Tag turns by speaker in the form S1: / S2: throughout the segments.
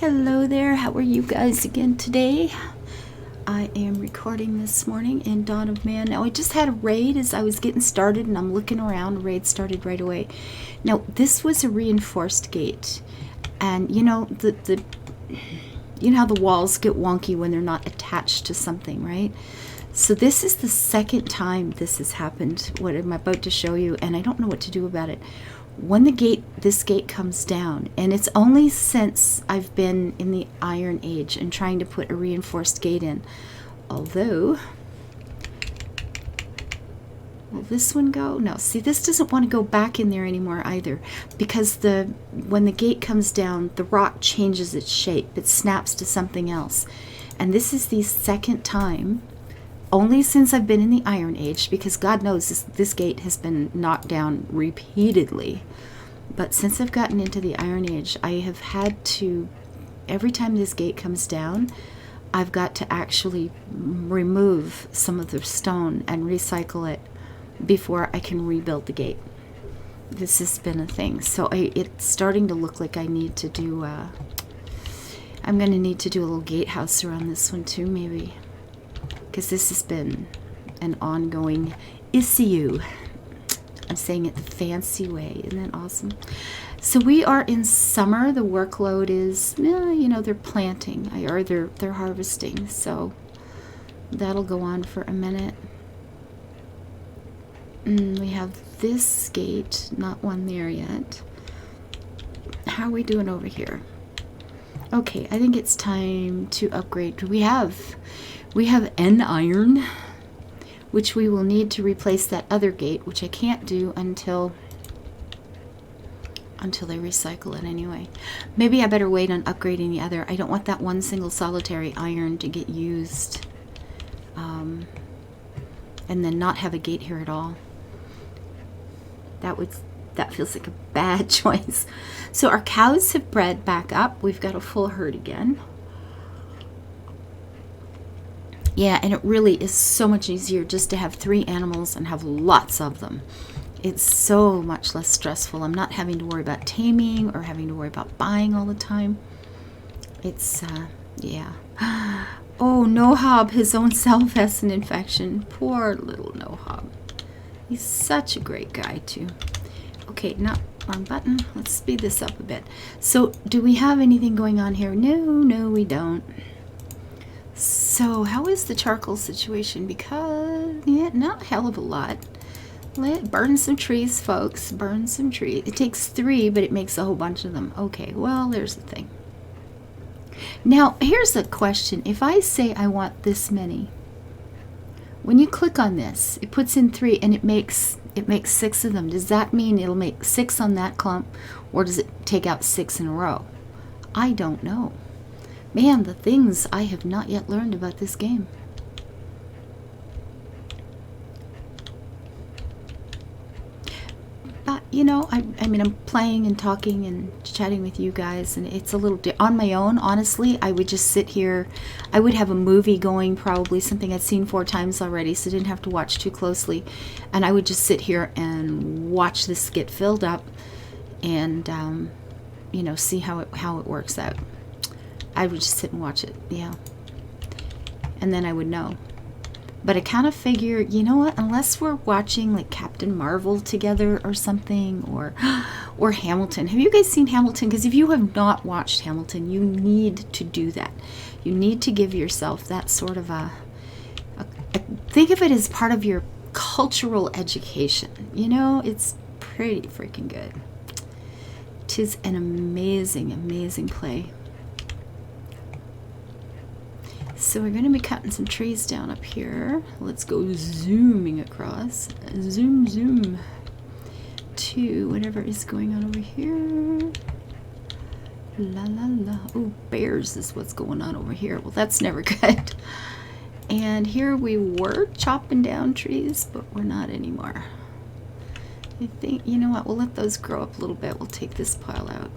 S1: Hello there, how are you guys again today? I am recording this morning in Dawn of Man. Now I just had a raid as I was getting started and I'm looking around. The raid started right away. Now this was a reinforced gate, and you know you know how the walls get wonky when they're not attached to something, right? So this is the second time this has happened, what I'm about to show you, and I don't know what to do about it. When this gate comes down, and it's only since I've been in the Iron Age and trying to put a reinforced gate in. Although, will this one go? No, see, this doesn't want to go back in there anymore either, because when the gate comes down, the rock changes its shape. It snaps to something else. And this is the second time, only since I've been in the Iron Age, because God knows this gate has been knocked down repeatedly. But since I've gotten into the Iron Age, I have had to, every time this gate comes down, I've got to actually remove some of the stone and recycle it before I can rebuild the gate. This has been a thing. So it's starting to look like I need to do, I'm going to need to do a little gatehouse around this one too, maybe. Because this has been an ongoing issue. I'm saying it the fancy way. Isn't that awesome? So we are in summer. The workload is, you know, they're planting or they're harvesting. So that'll go on for a minute. We have this gate, not one there yet. How are we doing over here? Okay, I think it's time to upgrade. We have an iron, which we will need to replace that other gate, which I can't do until they recycle it anyway. Maybe I better wait on upgrading the other. I don't want that one single solitary iron to get used and then not have a gate here at all. That feels like a bad choice. So our cows have bred back up. We've got a full herd again. Yeah, and it really is so much easier just to have 3 animals and have lots of them. It's so much less stressful. I'm not having to worry about taming or having to worry about buying all the time. It's, yeah. Oh, Nohob, his own self has an infection. Poor little Nohob. He's such a great guy, too. Okay, no, wrong button. Let's speed this up a bit. So, do we have anything going on here? No, we don't. So, how is the charcoal situation? Because, yeah, not a hell of a lot. Burn some trees, folks. Burn some trees. It takes 3, but it makes a whole bunch of them. Okay, well, there's the thing. Now, here's the question. If I say I want this many, when you click on this, it puts in 3 and it makes 6 of them. Does that mean it'll make 6 on that clump, or does it take out 6 in a row? I don't know. Man, the things I have not yet learned about this game. But, you know, I mean, I'm playing and talking and chatting with you guys, and it's a little... on my own, honestly, I would just sit here. I would have a movie going, probably, something I'd seen 4 times already, so I didn't have to watch too closely. And I would just sit here and watch this get filled up and, you know, see how it works out. I would just sit and watch it, yeah. And then I would know. But I kind of figure, you know what, unless we're watching like Captain Marvel together or something, or Hamilton. Have you guys seen Hamilton? Because if you have not watched Hamilton, you need to do that. You need to give yourself that sort of think of it as part of your cultural education. You know, it's pretty freaking good. 'Tis an amazing, amazing play. So we're going to be cutting some trees down up here. Let's go zooming across. Zoom, zoom. To whatever is going on over here. La, la, la. Oh, bears is what's going on over here. Well, that's never good. And here we were chopping down trees, but we're not anymore. I think, you know what, we'll let those grow up a little bit. We'll take this pile out.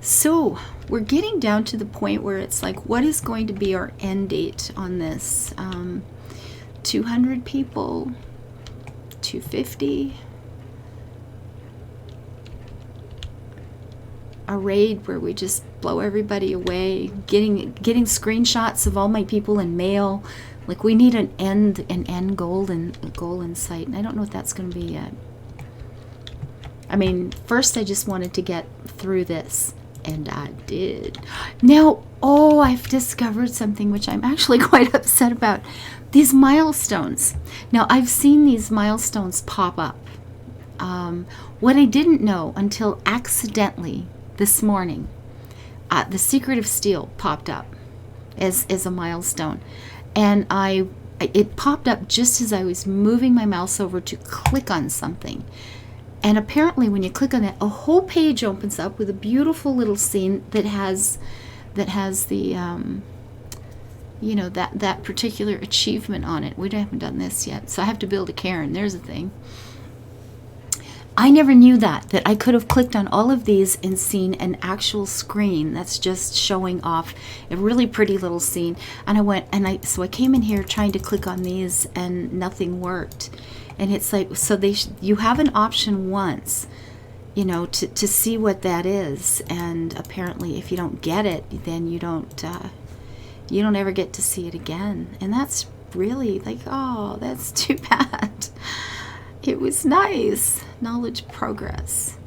S1: So we're getting down to the point where it's like, what is going to be our end date on this? 200 people, 250. a raid where we just blow everybody away, getting screenshots of all my people in mail. Like, we need an end goal in sight, and I don't know what that's going to be yet. I mean, first I just wanted to get through this, and I did. Now, I've discovered something which I'm actually quite upset about. These milestones. Now, I've seen these milestones pop up. What I didn't know until accidentally this morning, the Secret of Steel popped up as a milestone. And it popped up just as I was moving my mouse over to click on something. And apparently when you click on that, a whole page opens up with a beautiful little scene that has the that particular achievement on it. We haven't done this yet, so I have to build a cairn. There's a thing. I never knew that I could have clicked on all of these and seen an actual screen that's just showing off a really pretty little scene. And so I came in here trying to click on these and nothing worked. And it's like, so you have an option once, to see what that is. And apparently if you don't get it, then you don't ever get to see it again. And that's really like, oh, that's too bad. It was nice. Knowledge progress.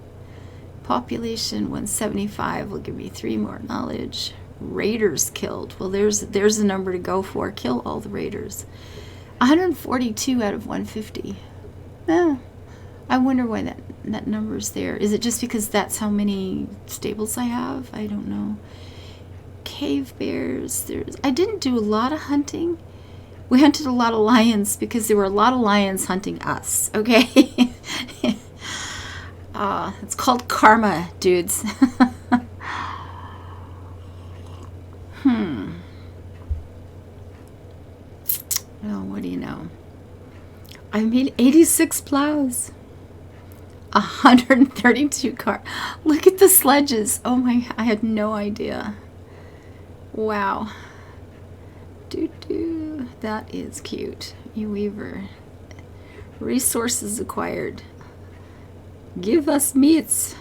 S1: Population 175 will give me 3 more knowledge. Raiders killed. Well, there's a number to go for. Kill all the raiders. 142 out of 150. I wonder why that number's there. Is it just because that's how many stables I have? I don't know. Cave bears. I didn't do a lot of hunting. We hunted a lot of lions because there were a lot of lions hunting us, okay? It's called karma, dudes. Oh, what do you know? I made 86 plows. 132 cars. Look at the sledges. Oh my, I had no idea. Wow. That is cute. E-Weaver. Resources acquired. Give us meats.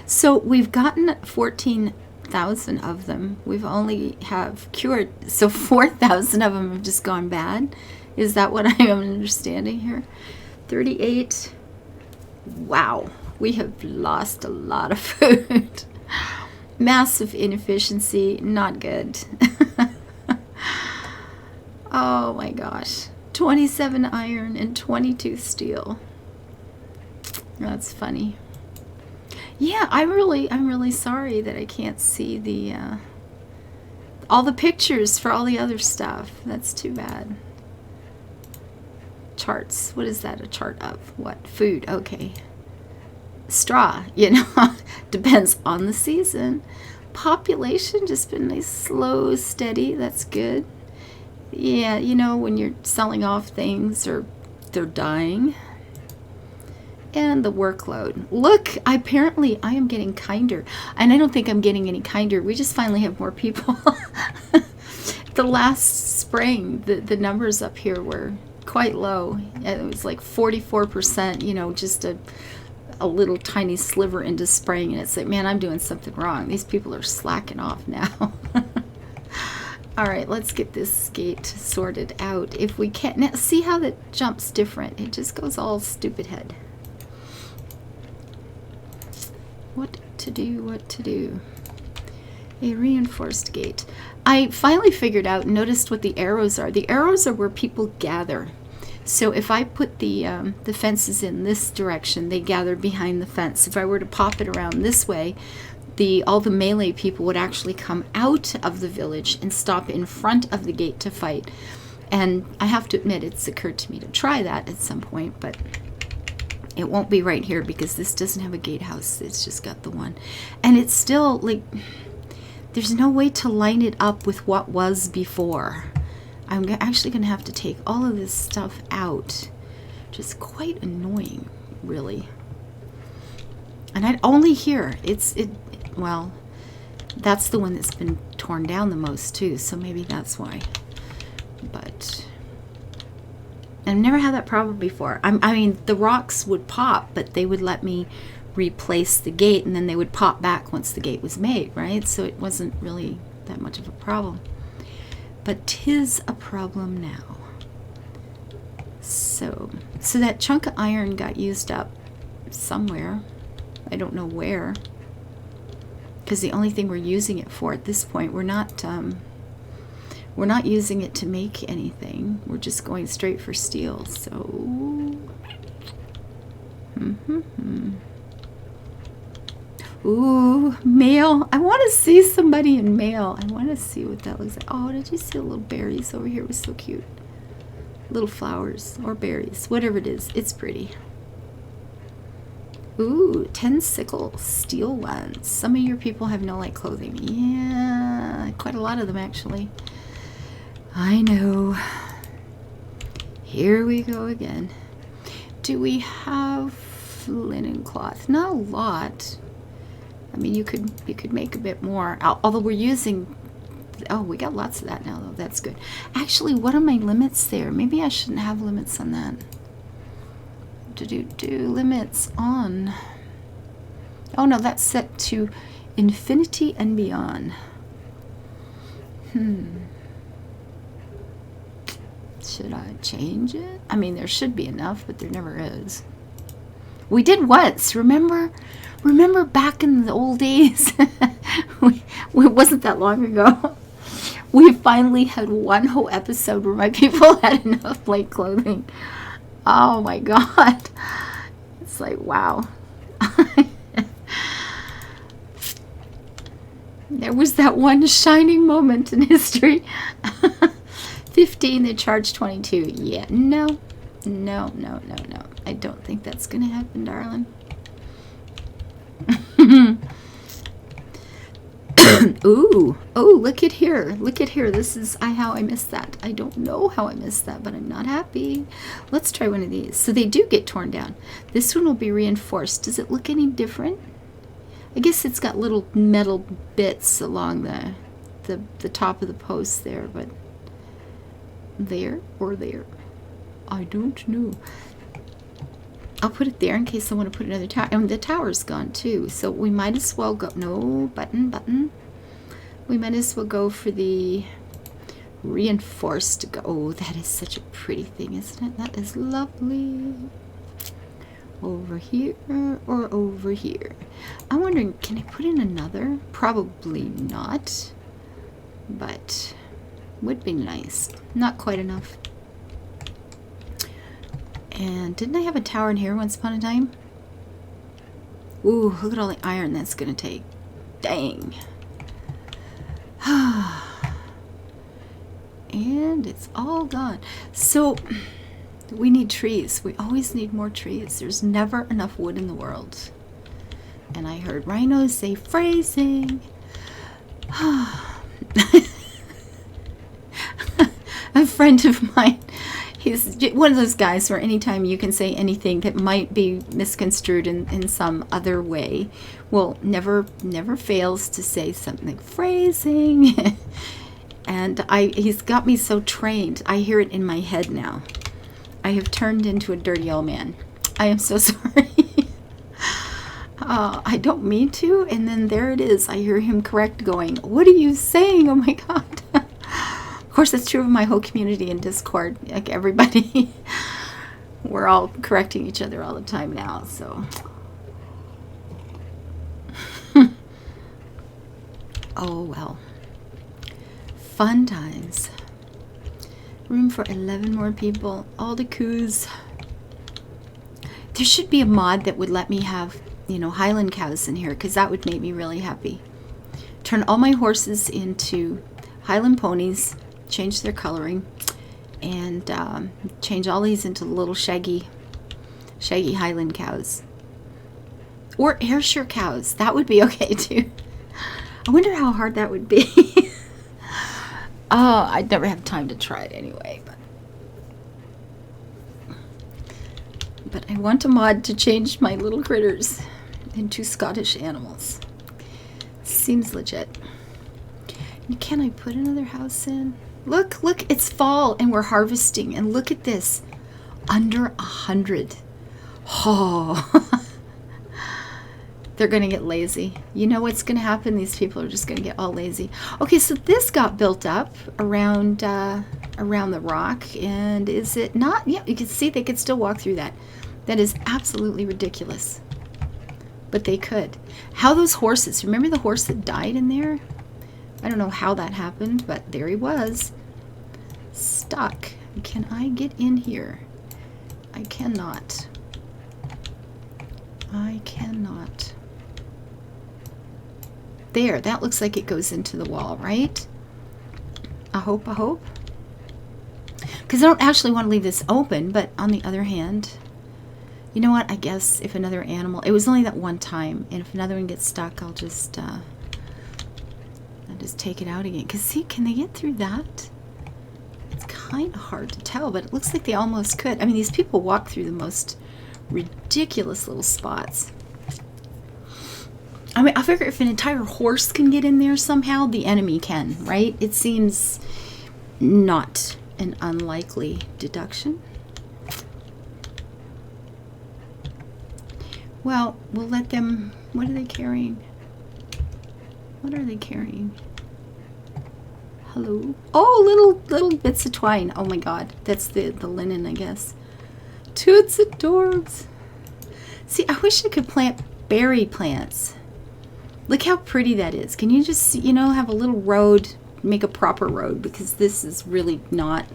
S1: So we've gotten 14,000 of them. We've only have cured. So 4,000 of them have just gone bad. Is that what I am understanding here? 38. Wow. We have lost a lot of food. Massive inefficiency. Not good. Oh my gosh. 27 iron and 22 steel. That's funny. Yeah, I'm really sorry that I can't see all the pictures for all the other stuff. That's too bad. Charts. What is that a chart of? What? Food. Okay. Straw, depends on the season. Population just been nice, slow, steady. That's good. Yeah, when you're selling off things or they're dying. And the workload. Look, apparently I am getting kinder. And I don't think I'm getting any kinder. We just finally have more people. The last spring, the numbers up here were quite low. It was like 44%, just a little tiny sliver into spring. And it's like, man, I'm doing something wrong. These people are slacking off now. All right, let's get this gate sorted out if we can. Now, see how that jump's different. It just goes all stupid head. What to do? A reinforced gate. I finally figured out, noticed what the arrows are. The arrows are where people gather. So if I put the fences in this direction, they gather behind the fence. If I were to pop it around this way, all the melee people would actually come out of the village and stop in front of the gate to fight. And I have to admit, it's occurred to me to try that at some point, but it won't be right here because this doesn't have a gatehouse. It's just got the one. And it's still like, there's no way to line it up with what was before. I'm actually going to have to take all of this stuff out. Just quite annoying, really. And I'd only hear well, that's the one that's been torn down the most too, so maybe that's why. But I've never had that problem before. I mean, the rocks would pop, but they would let me replace the gate, and then they would pop back once the gate was made, right? So it wasn't really that much of a problem. But 'tis a problem now. So that chunk of iron got used up somewhere. I don't know where. Because the only thing we're using it for at this point, we're not using it to make anything. We're just going straight for steel. So, ooh, mail. I want to see somebody in mail. I want to see what that looks like. Oh, did you see the little berries over here? It was so cute. Little flowers or berries, whatever it is. It's pretty. Ooh, 10 sickle steel ones. Some of your people have no light clothing. Yeah, quite a lot of them actually. I know. Here we go again. Do we have linen cloth? Not a lot. I mean, you could make a bit more. Although we're using, oh, we got lots of that now though. That's good. Actually, what are my limits there? Maybe I shouldn't have limits on that. Do limits on. Oh no, that's set to infinity and beyond. Should I change it? I mean, there should be enough, but there never is. We did once, remember back in the old days. It wasn't that long ago. We finally had one whole episode where my people had enough light clothing. Oh my God. It's like, wow. There was that one shining moment in history. 15, they charged 22. Yeah, no. I don't think that's going to happen, darling. Ooh, oh, look at here. Look at here. This is how I missed that. I don't know how I missed that, but I'm not happy. Let's try one of these. So they do get torn down. This one will be reinforced. Does it look any different? I guess it's got little metal bits along the top of the post there, but there or there. I don't know. I'll put it there in case I want to put another tower. And the tower's gone too, so we might as well go. No, button. We might as well go for the reinforced. Oh, that is such a pretty thing, isn't it? That is lovely. Over here or over here? I'm wondering, can I put in another? Probably not, but would be nice. Not quite enough. And didn't I have a tower in here once upon a time? Ooh, look at all the iron that's gonna take. Dang. And it's all gone. So we need trees. We always need more trees. There's never enough wood in the world. And I heard rhinos say phrasing. A friend of mine, he's one of those guys where anytime you can say anything that might be misconstrued in some other way, well, never fails to say something like phrasing. And he's got me so trained. I hear it in my head now. I have turned into a dirty old man. I am so sorry. I don't mean to. And then there it is. I hear him correct going, what are you saying? Oh my God. Of course, that's true of my whole community in Discord. Like everybody, we're all correcting each other all the time now. So, oh well, fun times. Room for 11 more people. All the coos. There should be a mod that would let me have, Highland cows in here, because that would make me really happy. Turn all my horses into Highland ponies. Change their coloring, and change all these into little shaggy Highland cows, or Ayrshire cows. That would be okay too. I wonder how hard that would be. Oh, I'd never have time to try it anyway. But I want a mod to change my little critters into Scottish animals. Seems legit. And can I put another house in? Look, it's fall and we're harvesting. And look at this, under 100. Oh, They're going to get lazy. You know what's going to happen? These people are just going to get all lazy. Okay, so this got built up around around the rock, and is it not? Yeah, you can see they could still walk through that. That is absolutely ridiculous. But they could. How those horses, remember the horse that died in there? I don't know how that happened, but there he was. Stuck. Can I get in here? I cannot. I cannot. There, that looks like it goes into the wall, right? I hope. Because I don't actually want to leave this open, but on the other hand, you know what? I guess if another animal, it was only that one time, and if another one gets stuck, I'll just take it out again. Because see, can they get through that? It's kind of hard to tell, but it looks like they almost could. I mean, these people walk through the most ridiculous little spots. I mean, I figure if an entire horse can get in there somehow, the enemy can, right? It seems not an unlikely deduction. Well, we'll let them... What are they carrying? What are they carrying? Hello? Oh, little bits of twine. Oh my god. That's the linen, I guess. Toots adorbs. See, I wish I could plant berry plants. Look how pretty that is. Can you just, you know, have a little road, make a proper road, because this is really not,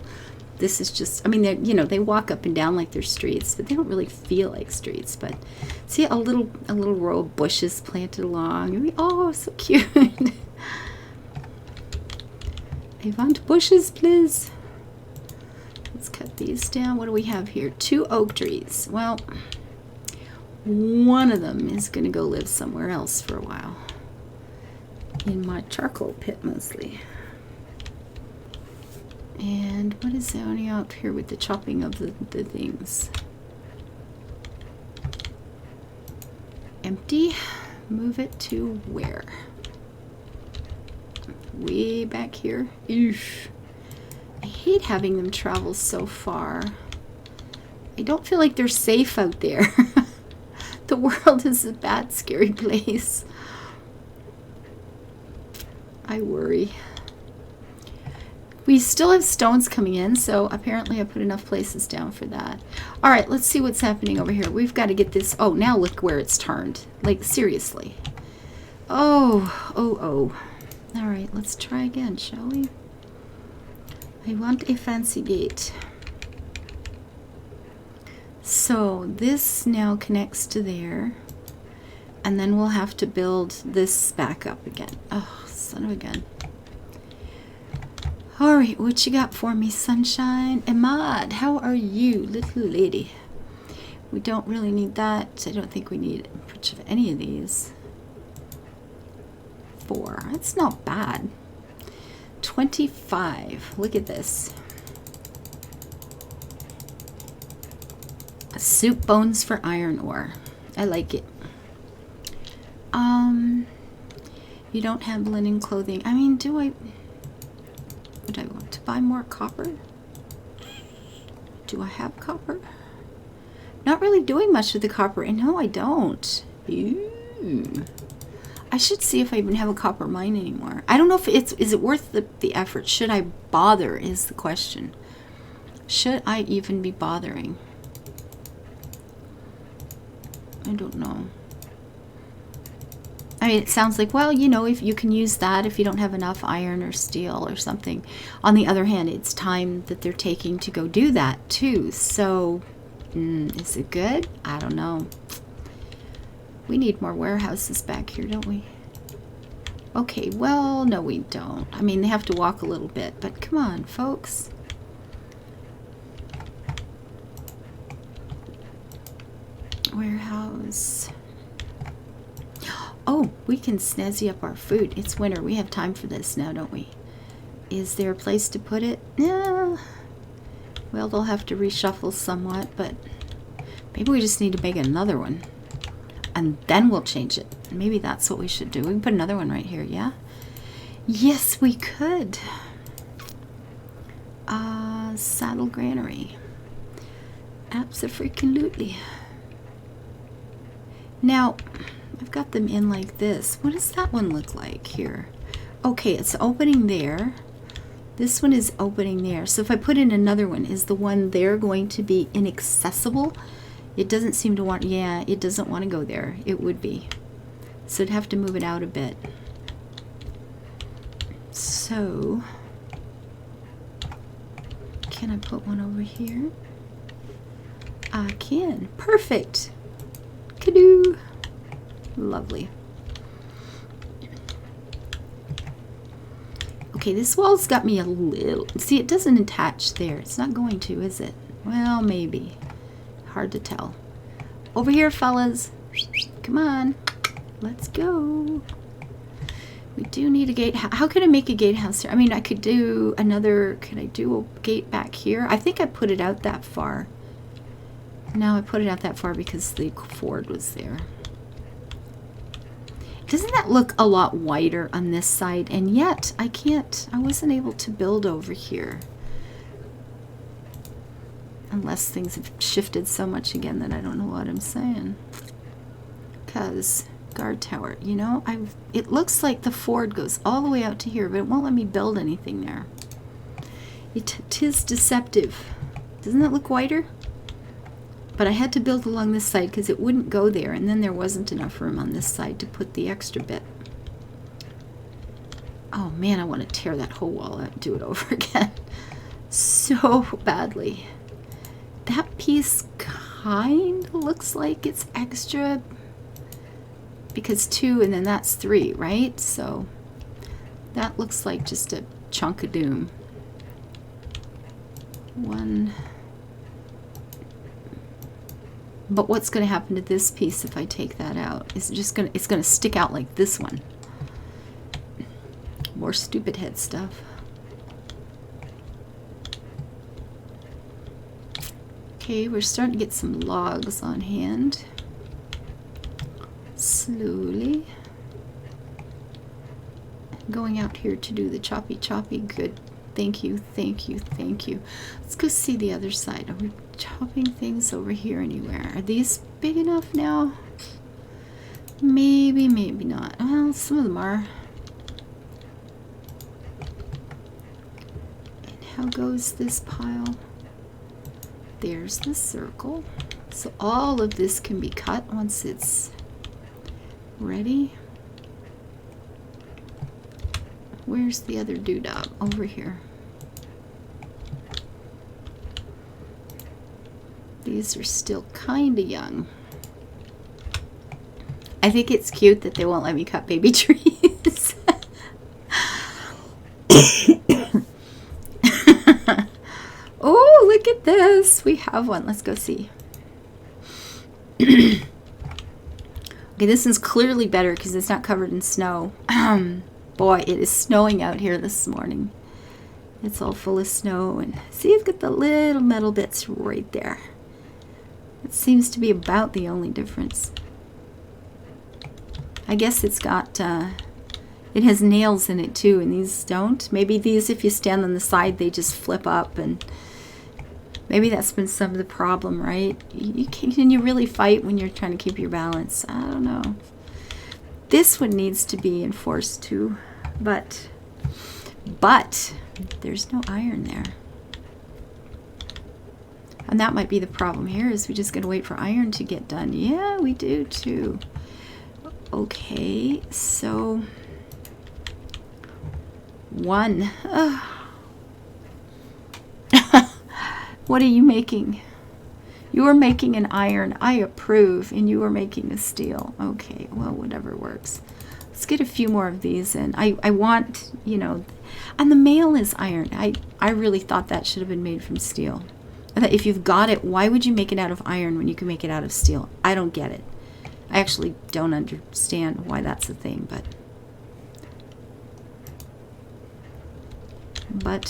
S1: this is just, I mean, they're, you know, they walk up and down like they're streets, but they don't really feel like streets. But see, a little row of bushes planted along. Oh, so cute. I want bushes, please. Let's cut these down. What do we have here? 2 oak trees. Well, one of them is going to go live somewhere else for a while. In my charcoal pit, mostly. And what is going out here with the chopping of the things? Empty. Move it to where? Way back here. Eesh. I hate having them travel so far. I don't feel like they're safe out there. The world is a bad, scary place. I worry. We still have stones coming in, so apparently I put enough places down for that. All right, let's see what's happening over here. We've got to get this. Oh, now look where it's turned. Like, seriously. Oh. All right, let's try again, shall we? I want a fancy gate. So this now connects to there, and then we'll have to build this back up again. Oh, son of a gun. All right, what you got for me, sunshine? Ahmad, how are you, little lady? We don't really need that. I don't think we need much of any of these. 4. That's not bad. 25. Look at this. Soup bones for iron ore. I like it. You don't have linen clothing. I mean, would I want to buy more copper? Do I have copper? Not really doing much with the copper. And no, I don't. Ew. I should see if I even have a copper mine anymore. I don't know if is it worth the effort. Should I bother is the question. Should I even be bothering? I don't know. I mean, it sounds like, well, you know, if you can use that if you don't have enough iron or steel or something. On the other hand, it's time that they're taking to go do that too. So, is it good? I don't know. We need more warehouses back here, don't we? Okay, well, no, we don't. I mean, they have to walk a little bit, but come on, folks. Warehouse. Oh, we can snazzy up our food. It's winter. We have time for this now, don't we? Is there a place to put it? Yeah. Well, they'll have to reshuffle somewhat, but maybe we just need to make another one. And then we'll change it. Maybe that's what we should do. We can put another one right here, yeah? Yes, we could. Saddle granary. Abso-freaking-lutely. Now, I've got them in like this. What does that one look like here? Okay, it's opening there. This one is opening there. So if I put in another one, is the one there going to be inaccessible? It doesn't seem to want, yeah, it doesn't want to go there. It would be. So I'd have to move it out a bit. So, can I put one over here? I can. Perfect. Kadoo. Lovely. Okay, this wall's got me a little... See, it doesn't attach there. It's not going to, is it? Well, maybe. Hard to tell. Over here, fellas. Come on. Let's go. We do need a gate. How can I make a gatehouse here? I mean, I could do another... Can I do a gate back here? I think I put it out that far. No, I put it out that far because the Ford was there. Doesn't that look a lot wider on this side? And yet, I wasn't able to build over here. Unless things have shifted so much again that I don't know what I'm saying. Because, guard tower, you know, it looks like the Ford goes all the way out to here, but it won't let me build anything there. It is deceptive. Doesn't that look wider? But I had to build along this side because it wouldn't go there, and then there wasn't enough room on this side to put the extra bit. Oh man, I want to tear that whole wall out and do it over again. So badly. That piece kind of looks like it's extra because 2 and then that's 3, right? So that looks like just a chunk of doom. 1. But what's going to happen to this piece if I take that out? It's going to stick out like this one. More stupid head stuff. Okay, we're starting to get some logs on hand. Slowly. Going out here to do the choppy. Good. Thank you, thank you, thank you. Let's go see the other side. Are we chopping things over here anywhere? Are these big enough now? Maybe, maybe not. Well, some of them are. And how goes this pile? There's the circle. So all of this can be cut once it's ready. Where's the other doodah? Over here. These are still kind of young. I think it's cute that they won't let me cut baby trees. Oh, look at this. We have one. Let's go see. Okay, this one's clearly better because it's not covered in snow. Boy, it is snowing out here this morning. It's all full of snow. And see, it's got the little metal bits right there. It seems to be about the only difference. I guess it's got, it has nails in it too, and these don't. Maybe these, if you stand on the side, they just flip up, and maybe that's been some of the problem, right? Can you really fight when you're trying to keep your balance? I don't know. This one needs to be enforced too, but there's no iron there. And that might be the problem here, is we just gotta wait for iron to get done. Yeah, we do too. Okay, so 1. What are you making? You are making an iron. I approve. And you are making a steel. Okay, well, whatever works. Let's get a few more of these in. I want, you know, and the mail is iron. I really thought that should have been made from steel. I thought if you've got it, why would you make it out of iron when you can make it out of steel? I don't get it. I actually don't understand why that's a thing, but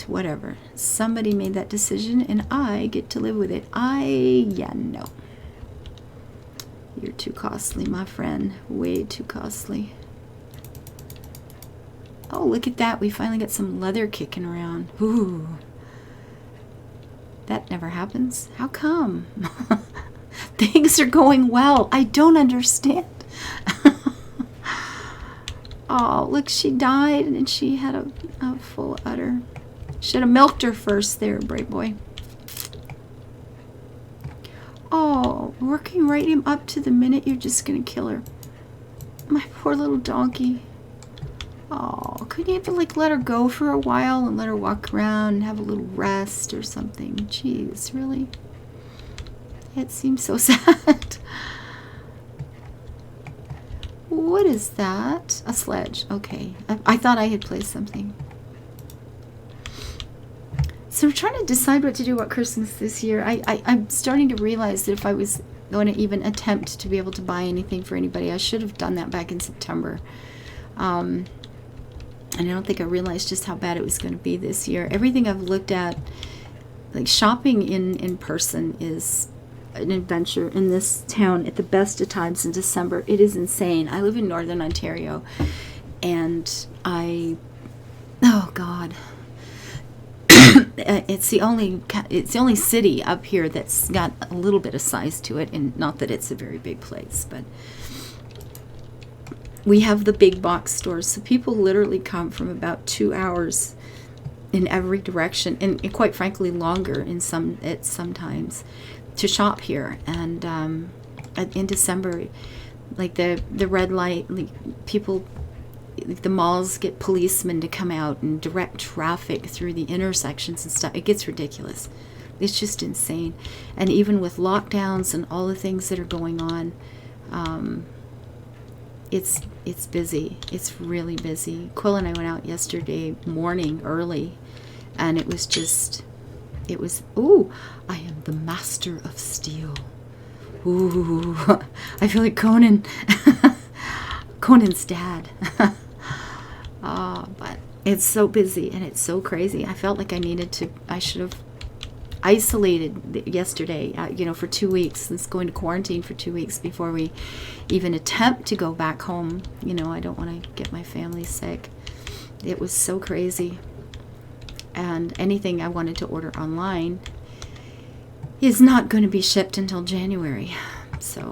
S1: whatever. Somebody made that decision, and I get to live with it. Yeah, no. You're too costly, my friend. Way too costly. Oh, look at that. We finally got some leather kicking around. Ooh. That never happens. How come? Things are going well. I don't understand. Oh, look, she died and she had a full udder. Should have milked her first there, bright boy. Oh, working right up to the minute you're just going to kill her. My poor little donkey. Oh, couldn't you have like let her go for a while and let her walk around and have a little rest or something? Jeez, really? It seems so sad. What is that? A sledge. Okay. I thought I had placed something. So we're trying to decide what to do about Christmas this year. I'm starting to realize that if I was going to even attempt to be able to buy anything for anybody, I should have done that back in September. And I don't think I realized just how bad it was going to be this year. Everything I've looked at, like shopping in person, is an adventure in this town at the best of times in December. It is insane. I live in Northern Ontario, and oh God. It's the only city up here that's got a little bit of size to it, and not that it's a very big place, but we have the big box stores, so people literally come from about 2 hours in every direction, and quite frankly longer sometimes, to shop here. And in December, like the red light, like people, the malls get policemen to come out and direct traffic through the intersections and stuff. It gets ridiculous. It's just insane. And even with lockdowns and all the things that are going on, it's busy. It's really busy. Quill and I went out yesterday morning early, and it was, ooh, I am the master of steel. Ooh, I feel like Conan's dad. But it's so busy and it's so crazy. I felt like I should have isolated yesterday, for 2 weeks. Let's go into quarantine for 2 weeks before we even attempt to go back home. I don't want to get my family sick. It was so crazy. And anything I wanted to order online is not going to be shipped until January. So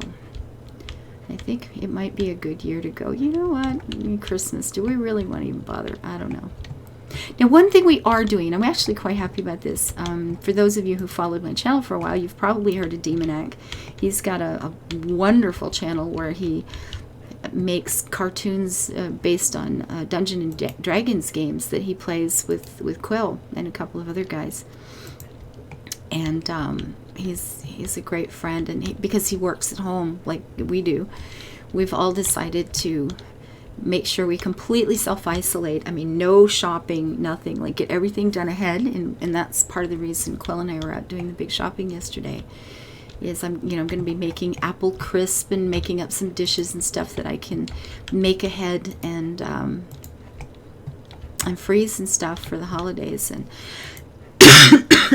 S1: I think it might be a good year to go. You know what? Christmas, do we really want to even bother? I don't know. Now, one thing we are doing, I'm actually quite happy about this. For those of you who followed my channel for a while, you've probably heard of Demonac. He's got a wonderful channel where he makes cartoons based on Dungeons and Dragons games that he plays with Quill and a couple of other guys. And he's a great friend, and because he works at home like we do, we've all decided to make sure we completely self-isolate. I mean, no shopping, nothing. Like, get everything done ahead, and that's part of the reason Quill and I were out doing the big shopping yesterday. Is I'm going to be making apple crisp and making up some dishes and stuff that I can make ahead and freeze and stuff for the holidays. And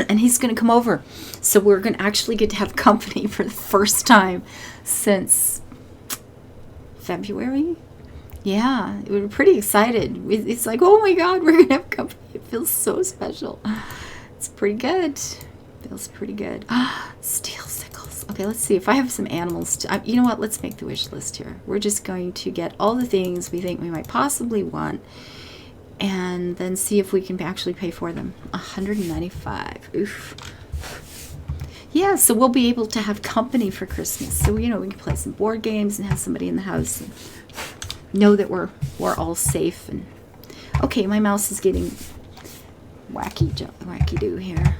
S1: and he's going to come over, so we're going to actually get to have company for the first time since February. Yeah, we were pretty excited. It's like, oh my God, we're going to have company. It feels so special. It's pretty good. Feels pretty good. Steel sickles. Okay, let's see if I have some animals. You know what? Let's make the wish list here. We're just going to get all the things we think we might possibly want, and then see if we can actually pay for them. 195. Oof. Yeah, so we'll be able to have company for Christmas. So, we can play some board games and have somebody in the house and know that we're all safe. And okay, my mouse is getting wacky do here.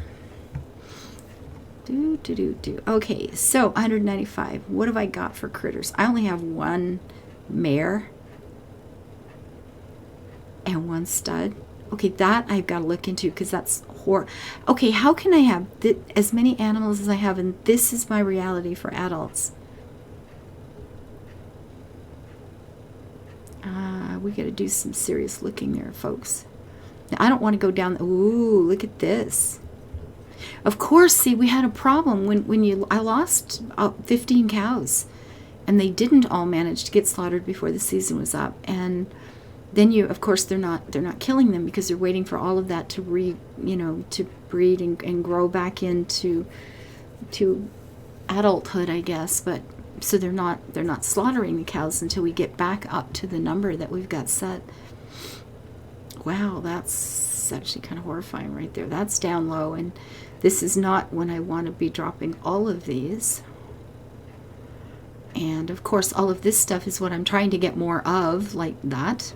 S1: Do. Okay, so 195. What have I got for critters? I only have one mare and one stud. Okay, that I've got to look into, because that's okay, how can I have as many animals as I have, and this is my reality for adults? We got to do some serious looking there, folks. Now, I don't want to go down. Ooh, look at this. Of course, see, we had a problem when I lost 15 cows, and they didn't all manage to get slaughtered before the season was up. And then of course, they're not killing them, because they're waiting for all of that to to breed and grow back into adulthood, I guess. But so they're not slaughtering the cows until we get back up to the number that we've got set. Wow, that's actually kind of horrifying right there. That's down low, and this is not when I want to be dropping all of these. And of course, all of this stuff is what I'm trying to get more of, like that.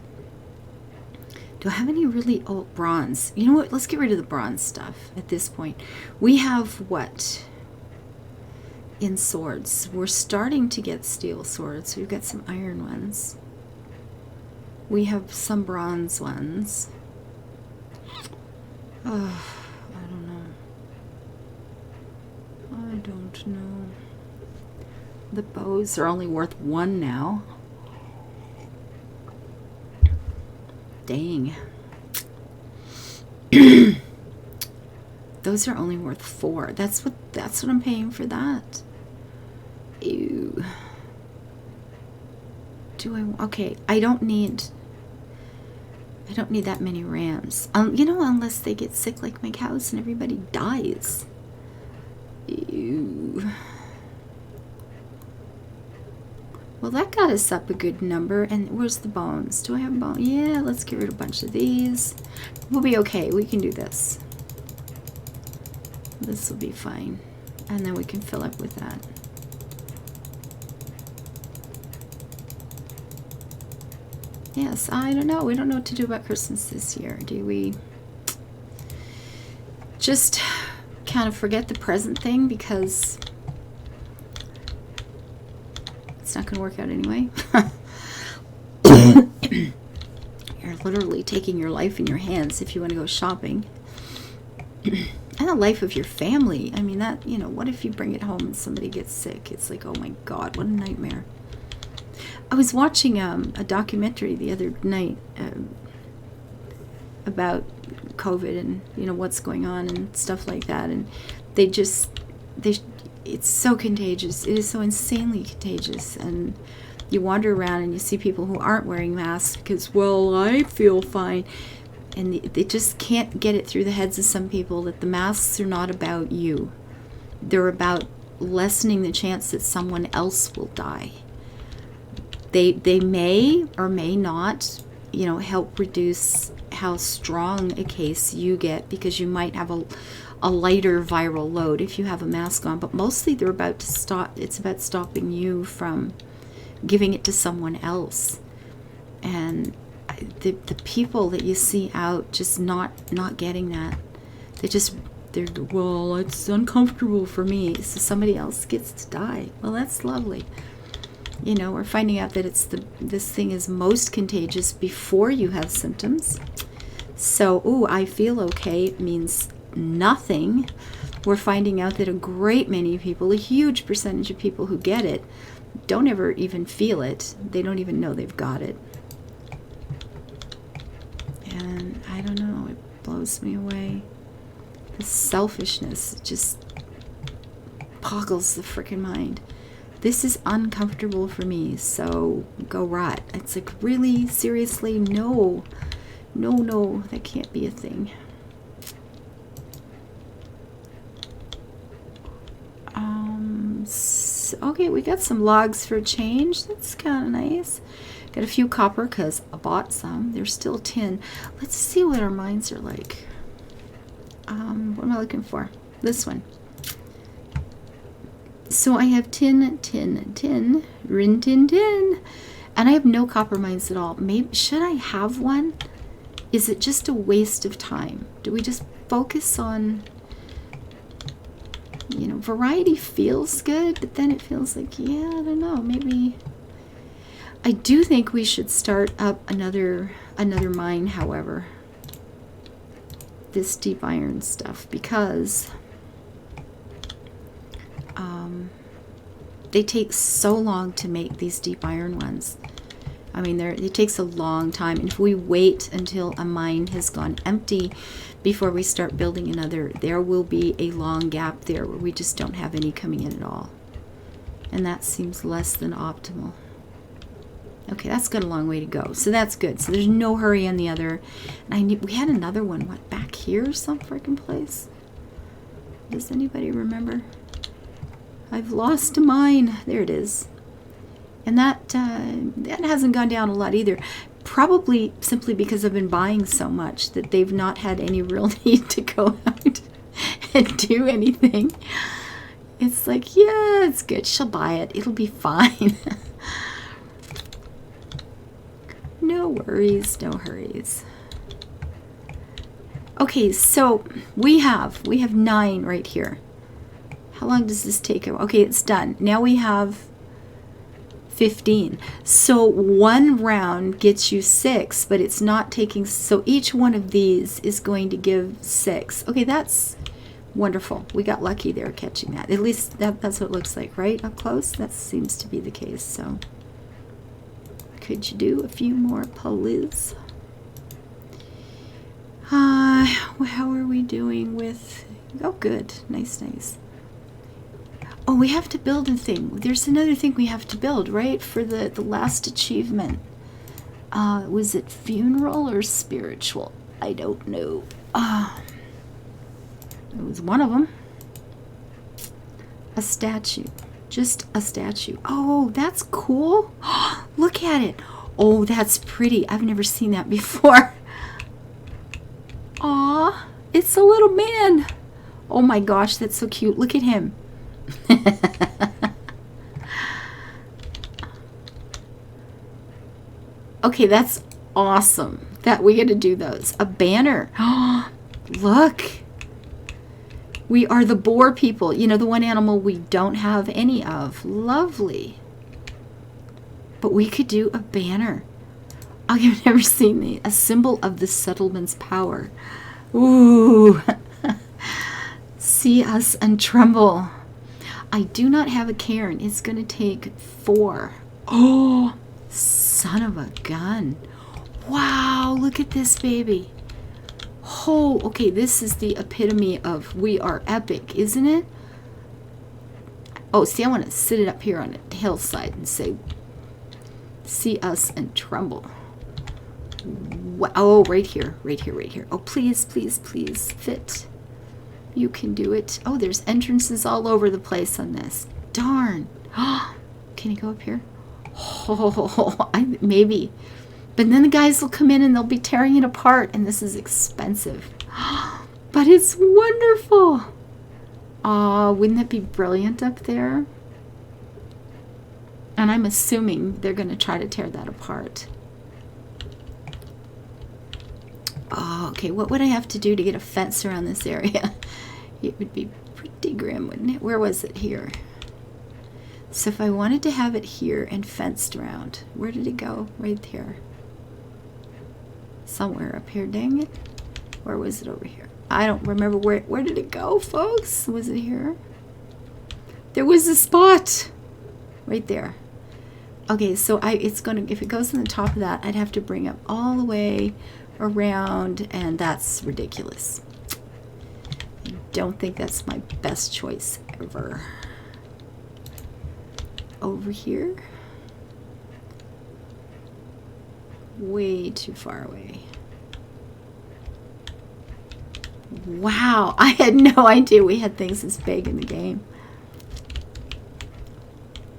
S1: Do I have any really old bronze? You know what? Let's get rid of the bronze stuff at this point. We have what? In swords. We're starting to get steel swords. We've got some iron ones. We have some bronze ones. Oh, I don't know. I don't know. The bows are only worth 1 now. Dang. Those are only worth 4. That's what I'm paying for that. Ew. Okay, I don't need that many rams. You know, unless they get sick like my cows and everybody dies. Ew. Well, that got us up a good number. And where's the bones? Do I have bones? Yeah, let's get rid of a bunch of these. We'll be okay. We can do this. This will be fine. And then we can fill up with that. Yes, I don't know. We don't know what to do about Christmas this year. Do we just kind of forget the present thing because it's not going to work out anyway? You're literally taking your life in your hands if you want to go shopping. And the life of your family. I mean, that, you know, what if you bring it home and somebody gets sick? It's like, oh my God, what a nightmare. I was watching a documentary the other night about COVID and, you know, what's going on and stuff like that. And it's so contagious. It is so insanely contagious. And you wander around and you see people who aren't wearing masks because, well, I feel fine. And they just can't get it through the heads of some people that the masks are not about you. They're about lessening the chance that someone else will die. They may or may not, you know, help reduce how strong a case you get because you might have a lighter viral load if you have a mask on. But mostly they're about to stop. It's about stopping you from giving it to someone else. And the people that you see out just not getting that, they're well, it's uncomfortable for me, so somebody else gets to die. Well, that's lovely. You know, we're finding out that this thing is most contagious before you have symptoms. So, ooh, I feel okay means nothing. We're finding out that a great many people, a huge percentage of people who get it, don't ever even feel it. They don't even know they've got it. And I don't know, it blows me away. The selfishness just boggles the freaking mind. This is uncomfortable for me, so go rot. It's like, really? Seriously? No. No, that can't be a thing. Okay, we got some logs for a change. That's kind of nice. Got a few copper because I bought some. There's still tin. Let's see what our mines are like. What am I looking for? This one. So I have tin, rin tin, and I have no copper mines at all. Maybe should I have one? Is it just a waste of time? Do we just focus on, you know, variety feels good, but then it feels like, yeah, I don't know, maybe. I do think we should start up another mine, however, this deep iron stuff, because they take so long to make these deep iron ones. I mean, it takes a long time. And if we wait until a mine has gone empty before we start building another, there will be a long gap there where we just don't have any coming in at all. And that seems less than optimal. Okay, that's got a long way to go. So that's good. So there's no hurry on the other. And we had another one, what, back here, some freaking place? Does anybody remember? I've lost mine. There it is. And that hasn't gone down a lot either. Probably simply because I've been buying so much that they've not had any real need to go out and do anything. It's like, yeah, it's good. She'll buy it. It'll be fine. No worries, no hurries. Okay, so we have 9 right here. How long does this take? Okay, it's done. Now we have 15. So one round gets you 6, but it's not taking, so each one of these is going to give 6. Okay, that's wonderful. We got lucky there catching that. At least that's what it looks like, right? Up close? That seems to be the case. So could you do a few more pulleys? How are we doing with, oh good, nice. Oh, we have to build a thing. There's another thing we have to build, right? For the last achievement. Was it funeral or spiritual? I don't know. It was one of them. A statue. Just a statue. Oh, that's cool. Look at it. Oh, that's pretty. I've never seen that before. Aw, it's a little man. Oh my gosh, that's so cute. Look at him. Okay, that's awesome. That we get to do those. A banner. Look. We are the boar people. You know, the one animal we don't have any of. Lovely. But we could do a banner. I've never seen a symbol of the settlement's power. Ooh. See us and tremble. I do not have a cairn. It's going to take 4. Oh, son of a gun. Wow, look at this baby. Oh, okay, this is the epitome of we are epic, isn't it? Oh, see, I want to sit it up here on a hillside and say, see us and tremble. Oh, right here. Oh, please, fit. You can do it. Oh, there's entrances all over the place on this. Darn. Can you go up here? Oh, maybe. But then the guys will come in and they'll be tearing it apart, and this is expensive. But it's wonderful. Aw, wouldn't that be brilliant up there? And I'm assuming they're going to try to tear that apart. Oh, okay, what would I have to do to get a fence around this area? It would be pretty grim, wouldn't it? Where was it? Here. So if I wanted to have it here and fenced around, where did it go? Right there. Somewhere up here, dang it. Where was it over here? I don't remember where did it go, folks? Was it here? There was a spot right there. Okay, so it's gonna, if it goes on the top of that, I'd have to bring up all the way around, and that's ridiculous. I don't think that's my best choice ever. Over here. Way too far away. Wow, I had no idea we had things this big in the game.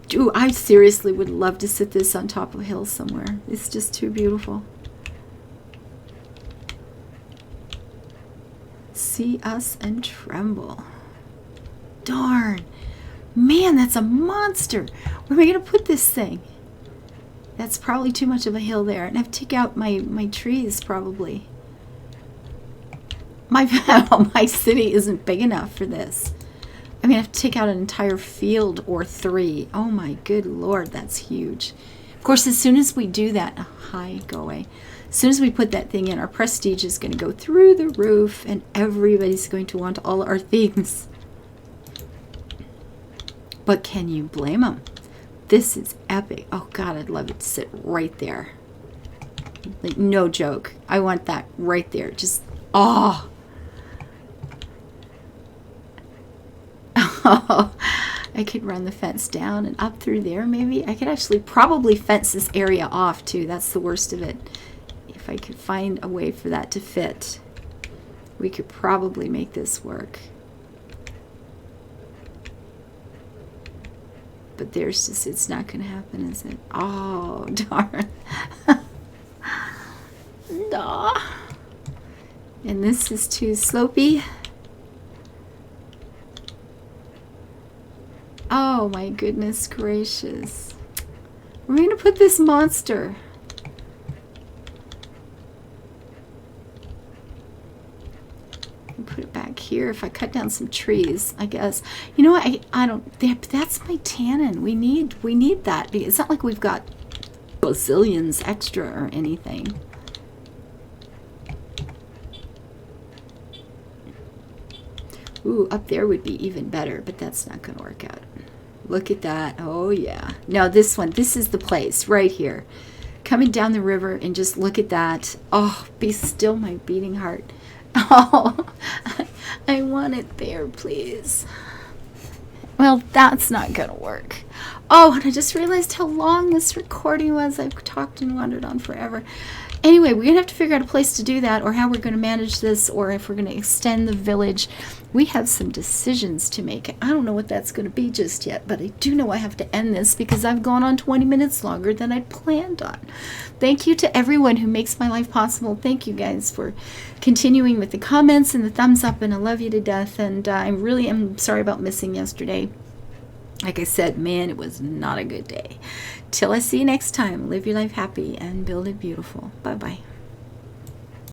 S1: Dude, I seriously would love to sit this on top of a hill somewhere. It's just too beautiful. See us and tremble. Darn. Man, that's a monster. Where am I going to put this thing? That's probably too much of a hill there. And I have to take out my trees, probably. My city isn't big enough for this. I mean, I have to take out an entire field or 3. Oh my good Lord, that's huge. Of course, as soon as we do that, hi, go away. As soon as we put that thing in, our prestige is going to go through the roof, and everybody's going to want all our things. But can you blame them? This is epic. Oh God, I'd love it to sit right there. Like, no joke. I want that right there. Just, oh. I could run the fence down and up through there, maybe. I could actually probably fence this area off, too. That's the worst of it. If I could find a way for that to fit, we could probably make this work. but there's just, it's not going to happen, is it? Oh, darn. No. And this is too slopey. Oh my goodness gracious. We're going to put this monster. Put it back here. If I cut down some trees, I guess. You know what? I don't. That's my tannin. We need that. It's not like we've got bazillions extra or anything. Ooh, up there would be even better, but that's not going to work out. Look at that. Oh yeah. No, this one. This is the place right here. Coming down the river and just look at that. Oh, be still my beating heart. Oh, I want it there, please. Well, that's not going to work. Oh, and I just realized how long this recording was. I've talked and wandered on forever. Anyway, we're going to have to figure out a place to do that, or how we're going to manage this, or if we're going to extend the village. We have some decisions to make. I don't know what that's going to be just yet, but I do know I have to end this because I've gone on 20 minutes longer than I'd planned on. Thank you to everyone who makes my life possible. Thank you guys for continuing with the comments and the thumbs up, and I love you to death. And I really am sorry about missing yesterday. Like I said, man, it was not a good day. Till I see you next time, live your life happy and build it beautiful. Bye-bye.